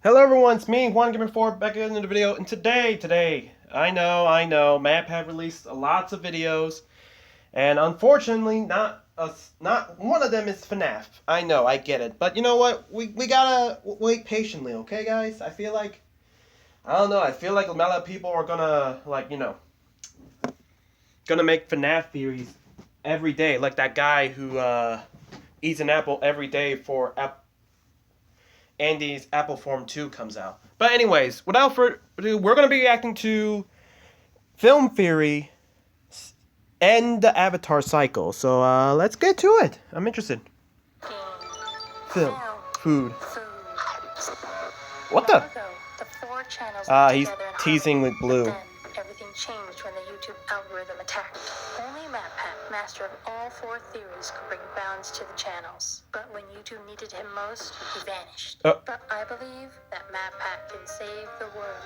Hello everyone, it's me, Juan4 back again in the video, and today, I know, Map have released lots of videos, and unfortunately, not one of them is FNAF. I know, I get it, but you know what? We gotta wait patiently, okay, guys? I feel like a lot of people are gonna gonna make FNAF theories every day, like that guy who eats an apple every day for Andy's Apple Form 2 comes out. But anyways, without further ado, we're going to be reacting to Film Theory and the Avatar Cycle. So let's get to it. I'm interested. Film. Food. What the? He's teasing with Blue. Everything changed when the YouTube algorithm attacked. Only MatPat, master of all four theories, could bring balance to the channels. But when YouTube needed him most, he vanished. But I believe that MatPat can save the world.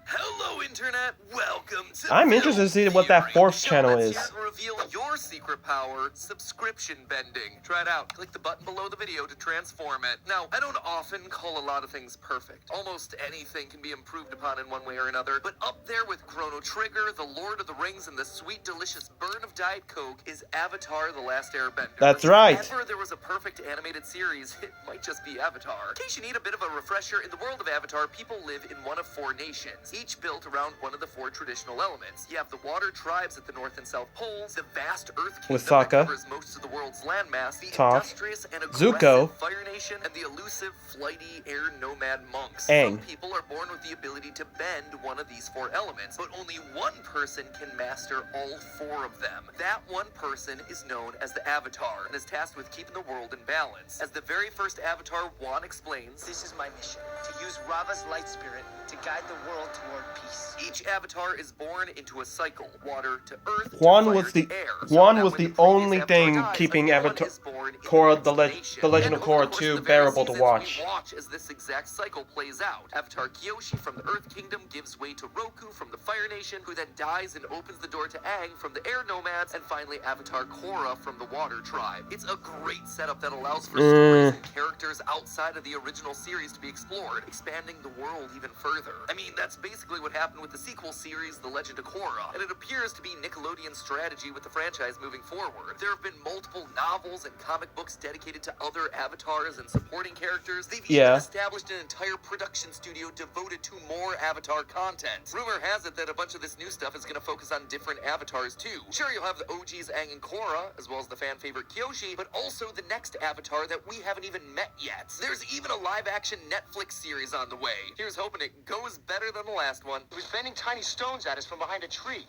Hello, Internet. Welcome to I'm interested to see what that fourth channel is. Reveal your secret power, subscription bending. Try it out. Click the button below the video to transform it. Now, I don't often call a lot of things perfect. Almost anything can be improved upon in one way or another. But up there with Chrono Trigger, The Lord of the Rings, and the sweet, delicious burn of Diet Coke is Avatar: The Last Airbender. That's right. If ever there was a perfect animated series, it might just be Avatar. In case you need a bit of a refresher, in the world of Avatar, people live in one of four nations, each built around one of the four traditional elements. You have the water tribes at the North and South Poles, the vast Earth Kingdom that covers most of the world's landmass, the industrious and aggressive Fire Nation, and the elusive, flighty air nomad monks. Some people are born with the ability to bend one of these four elements, but only one person can master all four of them. That one person is known as the Avatar, and is tasked with keeping the world in balance. As the very first Avatar, Juan explains, "This is my mission, to use Rava's light spirit to guide the world toward peace." Each Avatar is born into a cycle, water to earth, Juan to fire was the to air. Juan was the only thing keeping Avatar Korra, the Legend of Korra 2 bearable to watch. We watch as this exact cycle plays out. Avatar Kyoshi from the Earth Kingdom gives way to Roku from the Fire Nation, who then dies and opens the door to Aang from the Air Nomads, and finally Avatar Korra from the Water Tribe. It's a great setup that allows for stories and characters outside of the original series to be explored, expanding the world even further. I mean, that's basically what happened with the sequel series, The Legend of Korra, and it appears to be Nickelodeon's strategy with the franchise moving forward. There have been multiple novels and comic books dedicated to other avatars and supporting characters. They've even established an entire production studio devoted to more Avatar content. Rumor has it that a bunch of this new stuff is going to focus on different avatars too. Sure, you'll have the OGs Aang and Korra, as well as the fan favorite Kyoshi, but also the next Avatar that we haven't even met yet. There's even a live-action Netflix series on the way. Here's hoping it goes better than the last one. He was bending tiny stones at us from behind a tree.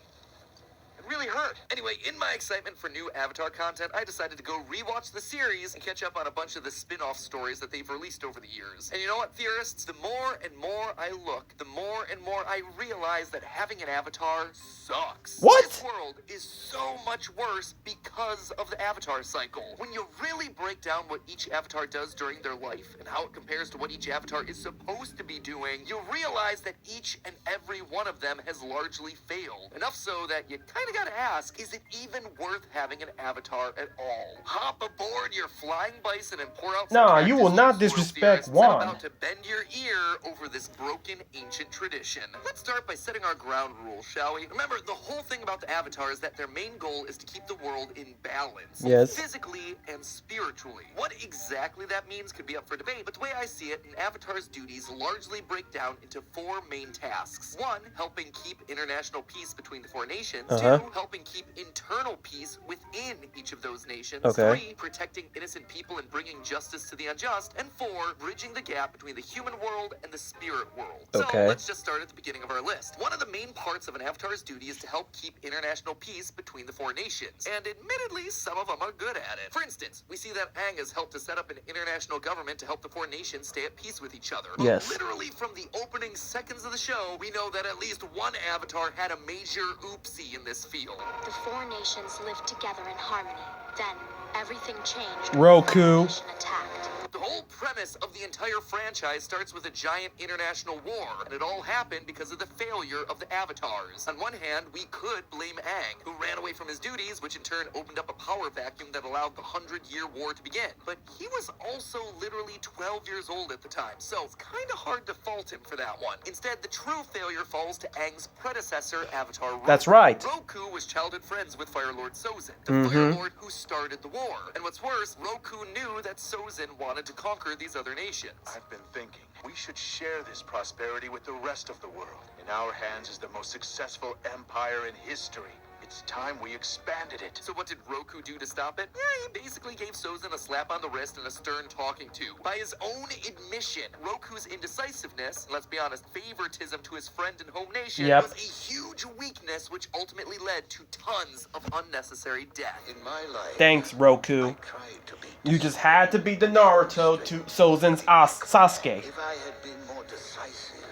It really hurt. Anyway, in my excitement for new Avatar content, I decided to go rewatch the series and catch up on a bunch of the spin-off stories that they've released over the years. And you know what, theorists? The more and more I look, the more and more I realize that having an avatar sucks. What? This world is so much worse because of the Avatar cycle. When you really break down what each avatar does during their life and how it compares to what each avatar is supposed to be doing, you realize that each and every one of them has largely failed. Enough so that you kind of gotta ask, is it even worth having an avatar at all? Hop aboard your flying bison and pour out some No, you will not disrespect Juan. About to bend your ear over this broken ancient tradition. Let's start by setting our ground rules, shall we? Remember, the whole thing about the avatar is that their main goal is to keep the world in balance. Yes. Physically and spiritually. What exactly that means could be up for debate, but the way I see it, an avatar's duties largely break down into four main tasks. One, helping keep international peace between the four nations. Two, helping keep internal peace within each of those nations. Three, protecting innocent people and bringing justice to the unjust. And four, bridging the gap between the human world and the spirit world. So let's just start at the beginning of our list. One of the main parts of an avatar's duty is to help keep international peace between the four nations. And admittedly, some of them are good at it. For instance, we see that Aang has helped to set up an international government to help the four nations stay at peace with each other. But literally from the opening seconds of the show, we know that at least one avatar had a major oopsie in this field. The four nations lived together in harmony. Then everything changed. Roku. Attacked. The whole premise of the entire franchise starts with a giant international war, and it all happened because of the failure of the Avatars. On one hand, we could blame Aang, who ran away from his duties, which in turn opened up a power vacuum that allowed the 100-year war to begin. But he was also literally 12 years old at the time, so it's kind of hard to fault him for that one. Instead, the true failure falls to Aang's predecessor, Avatar Roku. That's right. Roku was childhood friends with Fire Lord Sozin, the Fire Lord who started the war. And what's worse, Roku knew that Sozin wanted to conquer these other nations. I've been thinking, we should share this prosperity with the rest of the world. In our hands is the most successful empire in history. It's time we expanded it. So what did Roku do to stop it? Yeah, he basically gave Sozin a slap on the wrist and a stern talking to. By his own admission, Roku's indecisiveness, let's be honest, favoritism to his friend and home nation, was a huge weakness which ultimately led to tons of unnecessary death. In my life, Thanks, Roku. I tried to be You just had to be the Naruto to Sozin's Sasuke. If I had been more decisive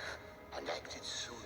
and acted sooner,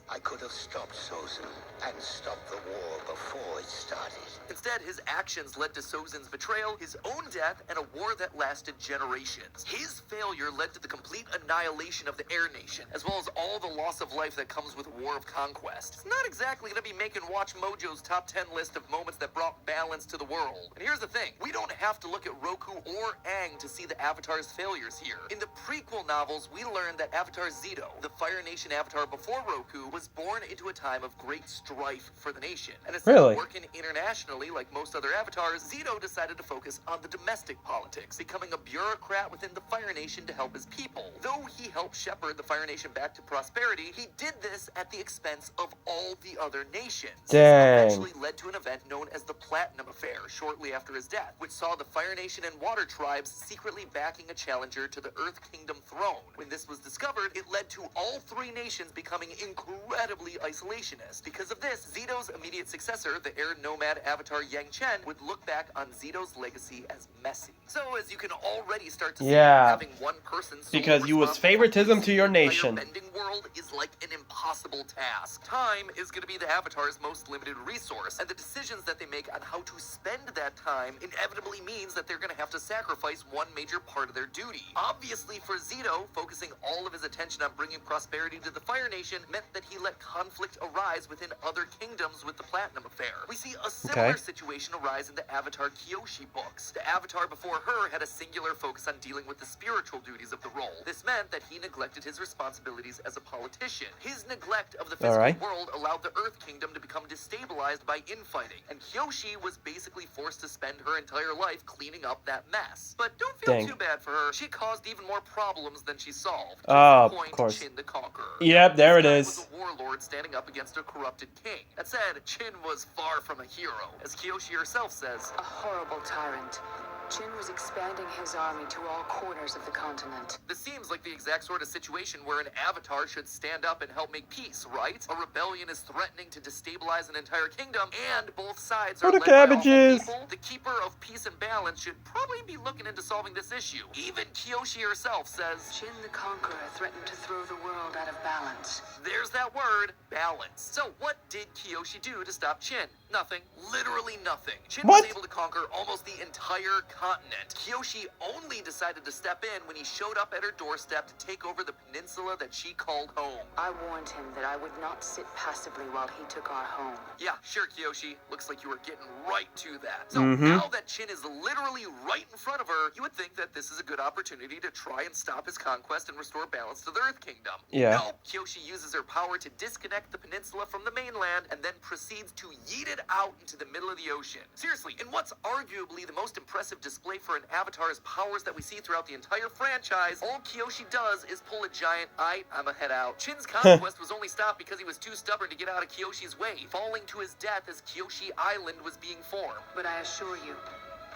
I could have stopped Sozin and stopped the war before it started. Instead, his actions led to Sozin's betrayal, his own death, and a war that lasted generations. His failure led to the complete annihilation of the Air Nation, as well as all the loss of life that comes with a war of conquest. It's not exactly going to be making Watch Mojo's top 10 list of moments that brought balance to the world. And here's the thing, we don't have to look at Roku or Aang to see the Avatar's failures here. In the prequel novels, we learned that Avatar Zito, the Fire Nation Avatar before Roku, was born into a time of great strife for the nation. And instead of working internationally like most other avatars, Zito decided to focus on the domestic politics, becoming a bureaucrat within the Fire Nation to help his people. Though he helped shepherd the Fire Nation back to prosperity, he did this at the expense of all the other nations. Dang. This eventually led to an event known as the Platinum Affair shortly after his death, which saw the Fire Nation and Water Tribes secretly backing a challenger to the Earth Kingdom throne. When this was discovered, it led to all three nations becoming incredibly isolationist. Because of this, Zito's immediate successor, the air nomad Avatar Yang Chen, would look back on Zito's legacy as messy. So as you can already start to see, having one person because you was favoritism to your nation. Bending world is like an impossible task. Time is going to be the Avatar's most limited resource, and the decisions that they make on how to spend that time inevitably means that they're going to have to sacrifice one major part of their duty. Obviously for Zito, focusing all of his attention on bringing prosperity to the Fire Nation meant that he let conflict arise within other kingdoms with the Platinum Affair. We see a similar situation arise in the Avatar Kyoshi books. The Avatar before her had a singular focus on dealing with the spiritual duties of the role. This meant that he neglected his responsibilities as a politician. His neglect of the physical world allowed the Earth Kingdom to become destabilized by infighting, and Kyoshi was basically forced to spend her entire life cleaning up that mess. But don't feel too bad for her. She caused even more problems than she solved. Oh, of course. Chin the Conqueror. Yep, there it is. Was a warlord standing up against a corrupted king. That said, Chin was far from a hero. As Kyoshi herself says, a horrible tyrant. Jin was expanding his army to all corners of the continent. This seems like the exact sort of situation where an avatar should stand up and help make peace, right? A rebellion is threatening to destabilize an entire kingdom, and both sides are led by awful people. The keeper of peace and balance should probably be looking into solving this issue. Even Kyoshi herself says, Jin the Conqueror threatened to throw the world out of balance. There's that word, balance. So what did Kyoshi do to stop Chin? Nothing. Literally nothing. Chin was able to conquer almost the entire continent. Kyoshi only decided to step in when he showed up at her doorstep to take over the peninsula that she called home. I warned him that I would not sit passively while he took our home. Yeah, sure, Kyoshi. Looks like you were getting right to that. So now that Chin is literally right in front of her, you would think that this is a good opportunity to try and stop his conquest and restore balance to the Earth Kingdom. No, Kyoshi uses her power to disconnect the peninsula from the mainland and then proceeds to yeet it out into the middle of the ocean. Seriously, in what's arguably the most impressive display for an avatar's powers that we see throughout the entire franchise, all Kyoshi does is pull a giant, I'ma head out. Chin's conquest was only stopped because he was too stubborn to get out of Kyoshi's way, falling to his death as Kyoshi Island was being formed. But I assure you,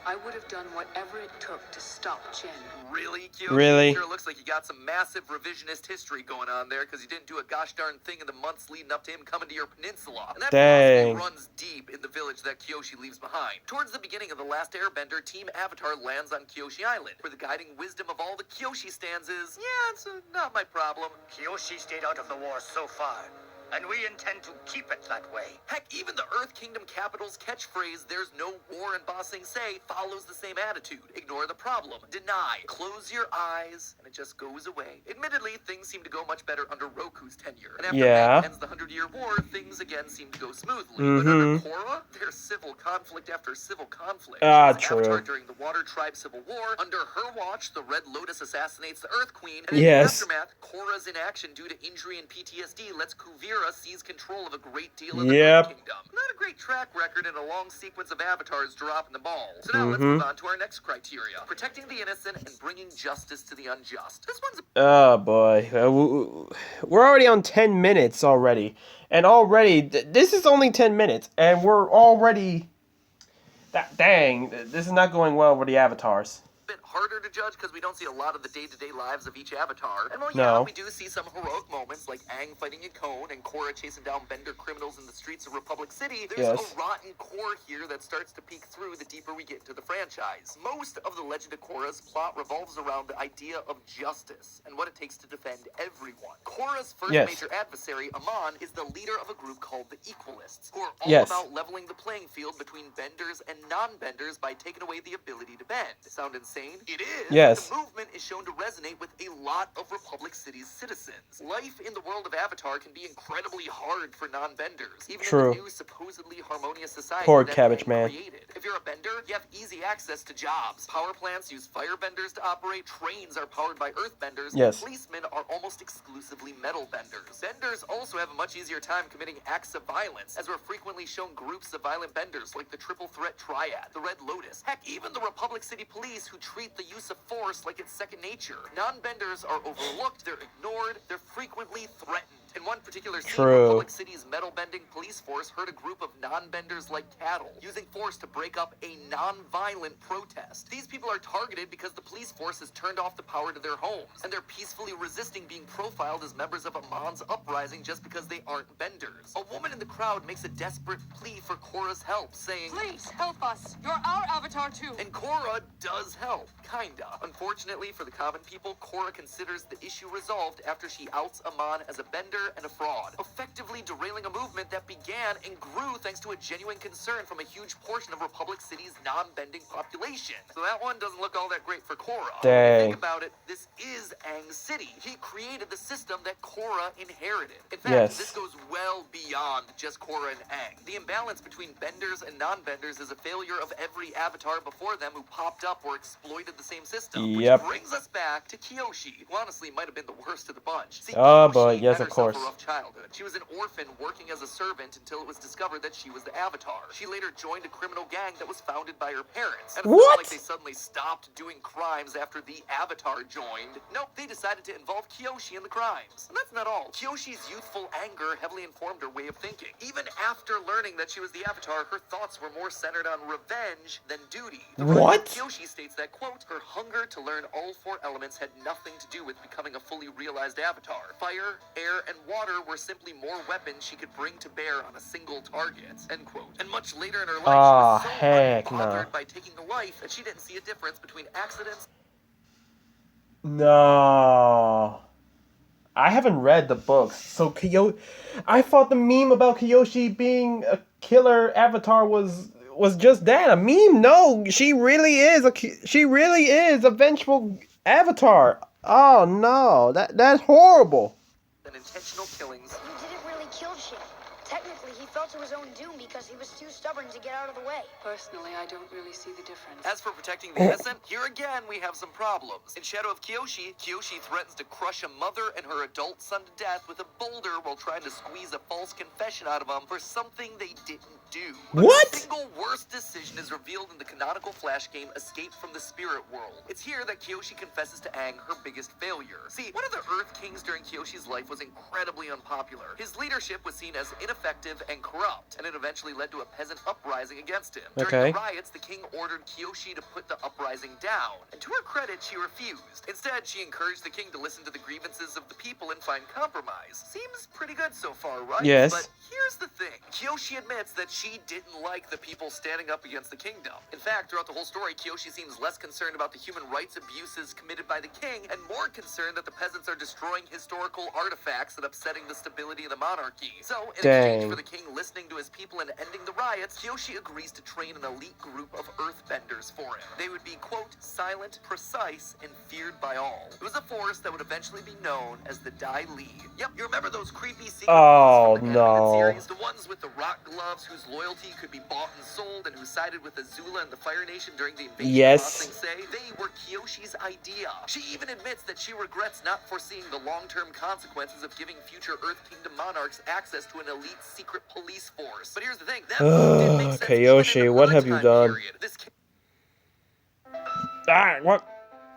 I would have done whatever it took to stop Chin. Really, Kyoshi? Really? Sure looks like you got some massive revisionist history going on there, because you didn't do a gosh darn thing in the months leading up to him coming to your peninsula. And that philosophy runs deep in the village that Kyoshi leaves behind. Towards the beginning of The Last Airbender, Team Avatar lands on Kyoshi Island, where the guiding wisdom of all the Kyoshi stands is, yeah, it's not my problem. Kyoshi stayed out of the war so far. and we intend to keep it that way. Heck, even the Earth Kingdom capital's catchphrase, "There's no war in Ba Sing Se," follows the same attitude. Ignore the problem, deny, close your eyes, and it just goes away. Admittedly, things seem to go much better under Roku's tenure. And after Aang ends the 100-Year War, things again seem to go smoothly. But under Korra, there's civil conflict after civil conflict. True. Avatar during the Water Tribe Civil War. Under her watch, the Red Lotus assassinates the Earth Queen. And in the aftermath, Korra's inaction due to injury and PTSD lets Kuvira seize control of a great deal of the Earth Kingdom. Not a great track record in a long sequence of avatars dropping the ball. So now let's move on to our next criteria. Protecting the innocent and bringing justice to the unjust. This one's oh boy. We're already on 10 minutes already. And already, this is only 10 minutes. And we're already... Dang, this is not going well with the avatars. bit harder to judge because we don't see a lot of the day-to-day lives of each avatar. And well, we do see some heroic moments like Aang fighting Yakone and Korra chasing down Bender criminals in the streets of Republic City. There's a rotten core here that starts to peek through the deeper we get into the franchise. Most of the Legend of Korra's plot revolves around the idea of justice and what it takes to defend everyone. Korra's first major adversary, Amon, is the leader of a group called the Equalists, who are all about leveling the playing field between benders and non-benders by taking away the ability to bend. Sound insane? It is. Yes. The movement is shown to resonate with a lot of Republic City's citizens. Life in the world of Avatar can be incredibly hard for non-benders, even in the new supposedly harmonious society created. If you're a bender, you have easy access to jobs. Power plants use firebenders to operate. Trains are powered by earthbenders. And policemen are almost exclusively metal benders. Benders also have a much easier time committing acts of violence, as we're frequently shown groups of violent benders like the Triple Threat Triad, the Red Lotus. Heck, even the Republic City Police, who treat the use of force like it's second nature. Non-benders are overlooked, they're ignored, they're frequently threatened. In one particular scene, Republic City's metal-bending police force herd a group of non-benders like cattle, using force to break up a non-violent protest. These people are targeted because the police force has turned off the power to their homes, and they're peacefully resisting being profiled as members of Amon's uprising just because they aren't benders. A woman in the crowd makes a desperate plea for Korra's help, saying, "Please, help us. You're our avatar too." And Korra does help, kinda. Unfortunately for the common people, Korra considers the issue resolved after she outs Amon as a bender and a fraud, effectively derailing a movement that began and grew thanks to a genuine concern from a huge portion of Republic City's non-bending population. So that one doesn't look all that great for Korra. When you think about it, this is Aang's city. He created the system that Korra inherited. In fact, this goes well beyond just Korra and Aang. The imbalance between benders and non-benders is a failure of every avatar before them who popped up or exploited the same system. Which brings us back to Kyoshi, who honestly might have been the worst of the bunch. See, Kyoshi had herself a rough childhood. She was an orphan working as a servant until it was discovered that she was the Avatar. She later joined a criminal gang that was founded by her parents. And it's not like they suddenly stopped doing crimes after the Avatar joined. Nope, they decided to involve Kyoshi in the crimes. And that's not all. Kyoshi's youthful anger heavily informed her way of thinking. Even after learning that she was the Avatar, her thoughts were more centered on revenge than duty. Kyoshi states that, quote, her hunger to learn all four elements had nothing to do with becoming a fully realized Avatar. Fire, air, and water were simply more weapons she could bring to bear on a single target, end quote. And much later in her life, she was so unbothered by taking a life that she didn't see a difference between accidents. No. I haven't read the books, so I thought the meme about Kyoshi being a killer avatar was just that, a meme. No, she really is a vengeful avatar. Oh no, that's horrible. And intentional killings. He didn't really kill shit. Technically, he fell to his own doom because he was too stubborn to get out of the way. Personally, I don't really see the difference. As for protecting the innocent, here again we have some problems. In Shadow of Kyoshi, Kyoshi threatens to crush a mother and her adult son to death with a boulder while trying to squeeze a false confession out of them for something they didn't do. But the single worst decision is revealed in the canonical Flash game Escape from the Spirit World. It's here that Kyoshi confesses to Aang her biggest failure. See, one of the Earth Kings during Kyoshi's life was incredibly unpopular. His leadership was seen as ineffective ineffective and corrupt, and it eventually led to a peasant uprising against him. Okay. During the riots, the king ordered Kiyoshi to put the uprising down, and to her credit, she refused. Instead, she encouraged the king to listen to the grievances of the people and find compromise. Seems pretty good so far, right? Yes. But here's the thing. Kiyoshi admits that she didn't like the people standing up against the kingdom. In fact, throughout the whole story, Kiyoshi seems less concerned about the human rights abuses committed by the king and more concerned that the peasants are destroying historical artifacts and upsetting the stability of the monarchy. So, in exchange for the king listening to his people and ending the riots, Kiyoshi agrees to train an elite group of earthbenders for him. They would be, quote, silent, precise, and feared by all. It was a force that would eventually be known as the Dai Li. Yep, you remember those creepy secret Oh, from the animated no. series? The ones with the rock gloves whose loyalty could be bought and sold and who sided with Azula and the Fire Nation during the invasion Yes. of Ba Sing Se? They were Kiyoshi's idea. She even admits that she regrets not foreseeing the long-term consequences of giving future Earth Kingdom monarchs access to an elite secret police force. But here's the thing, that didn't make sense Kiyoshi, even in what her have you time done? period. This Ah, what?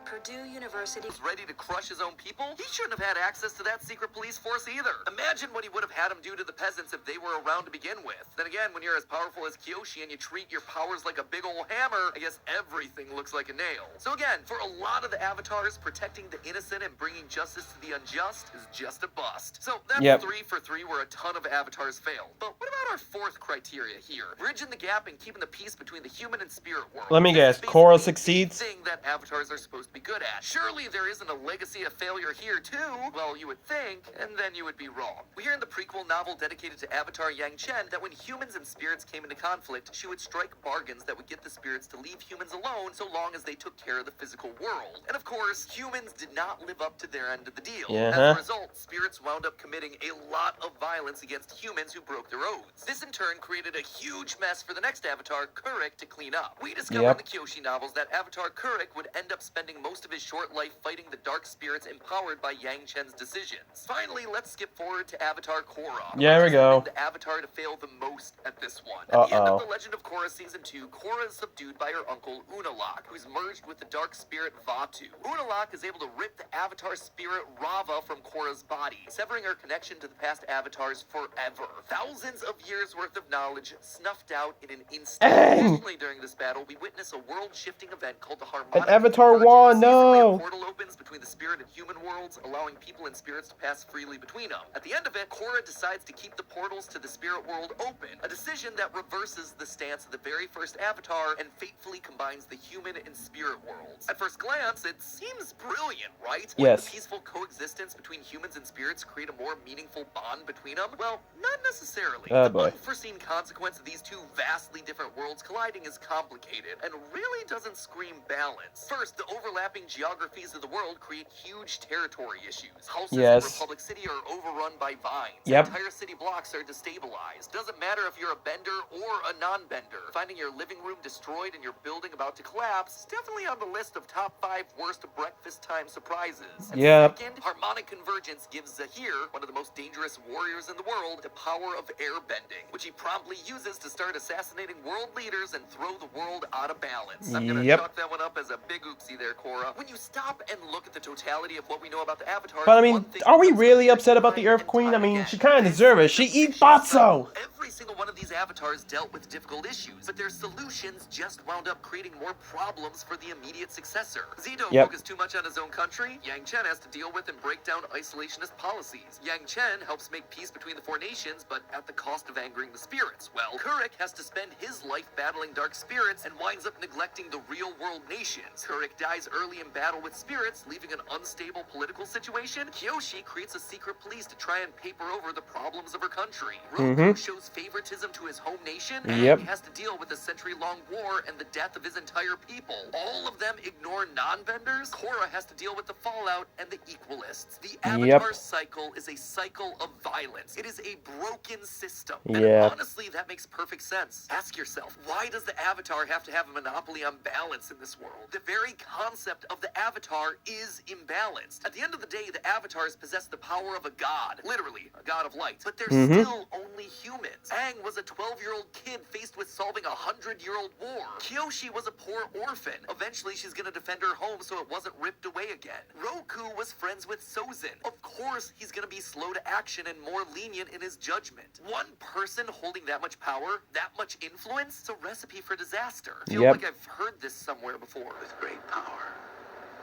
Purdue University. was ready to crush his own people, he shouldn't have had access to that secret police force either. Imagine what he would have had him do to the peasants if they were around to begin with. Then again, when you're as powerful as Kiyoshi and you treat your powers like a big old hammer, I guess everything looks like a nail. So again, for a lot of the avatars, protecting the innocent and bringing justice to the unjust is just a bust. So that's 3 for 3 where a ton of avatars failed. But what about our fourth criteria here? Bridging the gap and keeping the peace between the human and spirit world. Let me This guess, is Korra basically the succeeds? thing that avatars are supposed to be good at. Surely there isn't a legacy of failure here too? Well, you would think, and then you would be wrong. We hear in the prequel novel dedicated to Avatar Yang Chen that when humans and spirits came into conflict, she would strike bargains that would get the spirits to leave humans alone so long as they took care of the physical world. And of course, humans did not live up to their end of the deal. As a result, spirits wound up committing a lot of violence against humans who broke their oaths. This in turn created a huge mess for the next Avatar, Kurik, to clean up. We discover in the Kyoshi novels that Avatar Kurik would end up spending most of his short life fighting the dark spirits empowered by Yang Chen's decisions. Finally, let's skip forward to Avatar Korra. There we go. The Avatar to fail the most at this one. At the end of The Legend of Korra Season 2, Korra is subdued by her uncle Unalaq, who's merged with the dark spirit Vatu. Unalaq is able to rip the Avatar spirit Rava from Korra's body, severing her connection to the past Avatars forever. Thousands of years worth of knowledge snuffed out in an instant. Additionally, during this battle, we witness a world-shifting event called the Harmonic An Avatar Convergence. wand, Seasonally, no! a portal opens between the spirit and human worlds, allowing people and spirits to pass freely between them. At the end of it, Korra decides to keep the portals to the spirit world open, a decision that reverses the stance of the very first Avatar and fatefully combines the human and spirit worlds. At first glance, it seems brilliant, right? Would the peaceful coexistence between humans and spirits create a more meaningful bond between them? Well, not necessarily. Oh, the boy. unforeseen consequence of these two vastly different worlds colliding is complicated and really doesn't scream balance. First, the overlapping geographies of the world create huge territory issues. Houses in Republic City are overrun by vines. Entire city blocks are destabilized. Doesn't matter if you're a bender or a non-bender. Finding your living room destroyed and your building about to collapse is definitely on the list of top 5 worst breakfast time surprises. And second, harmonic convergence gives Zahir, one of the most dangerous warriors in the world, the power of airbending, which he promptly uses to start assassinating world leaders and throw the world out of balance. I'm gonna chalk that one up as a big oopsie there, Korra. When you stop and look at the totality of what we know about the Avatars, but I mean, are we really upset about the Earth Queen? I mean, she kind of deserves it. She eats Batso! Every single one of these avatars dealt with difficult issues, but their solutions just wound up creating more problems for the immediate successor. Zito focused too much on his own country. Yang Chen has to deal with and break down isolationist policies. Yang Chen helps make peace between the 4 nations, but at the cost of angering the spirits. Well, Kurik has to spend his life battling dark spirits and winds up neglecting the real-world nations. Kurik dies early in battle with spirits, leaving an unstable political situation. Kiyoshi creates a secret police to try and paper over the problems of her country. Roku shows favoritism to his home nation, and he has to deal with a century-long war and the death of his entire people. All of them ignore non-benders. Korra has to deal with the fallout and the equalists. The Avatar cycle is a cycle of violence. It is a broken system. And honestly, that makes perfect sense. Ask yourself, why does the Avatar have to have a monopoly on balance in this world? The very concept of the Avatar is imbalanced. At the end of the day, the Avatars possess the power of a god. Literally, a god of light. But they're still only humans. Aang was a 12-year-old kid faced with solving a 100-year-old war. Kyoshi was a poor orphan. Eventually, she's gonna defend her home so it wasn't ripped away again. Roku was friends with Sozin. Of course, he's gonna be slow to action and more lenient in his judgment. One person holding that much power, that much influence, it's a recipe for disaster. I feel like I've heard this somewhere before. With great power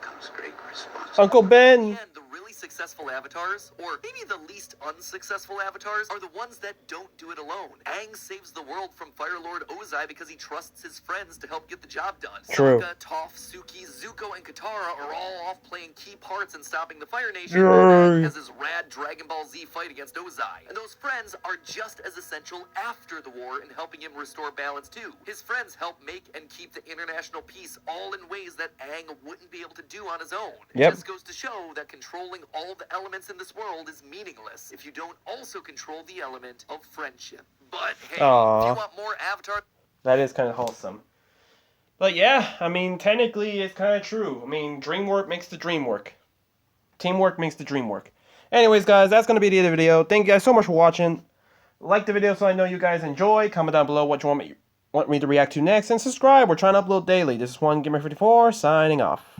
comes great responsibility. Uncle Ben. And the really successful avatars, or maybe the least unsuccessful avatars, are the ones that don't do it alone. Aang saves the world from Fire Lord Ozai because he trusts his friends to help get the job done. True. Sokka, Toph, Suki, Zuko, and Katara are all off playing key parts in stopping the Fire Nation. Aang has his rad Dragon Ball Z fight against Ozai. And those friends are just as essential after the war in helping him restore balance too. His friends help make and keep the international peace all in ways that Aang wouldn't be able to do on his own. It just goes to show that controlling all the elements in this world is meaningless if you don't also control the element of friendship. But hey, if you want more Avatar... That is kind of wholesome. But yeah, I mean, technically it's kind of true. I mean, dream work makes the dream work. Teamwork makes the dream work. Anyways, guys, that's going to be the end of the video. Thank you guys so much for watching. Like the video so I know you guys enjoy. Comment down below what you want me to react to next. And subscribe. We're trying to upload daily. This is 1Gamer54 signing off.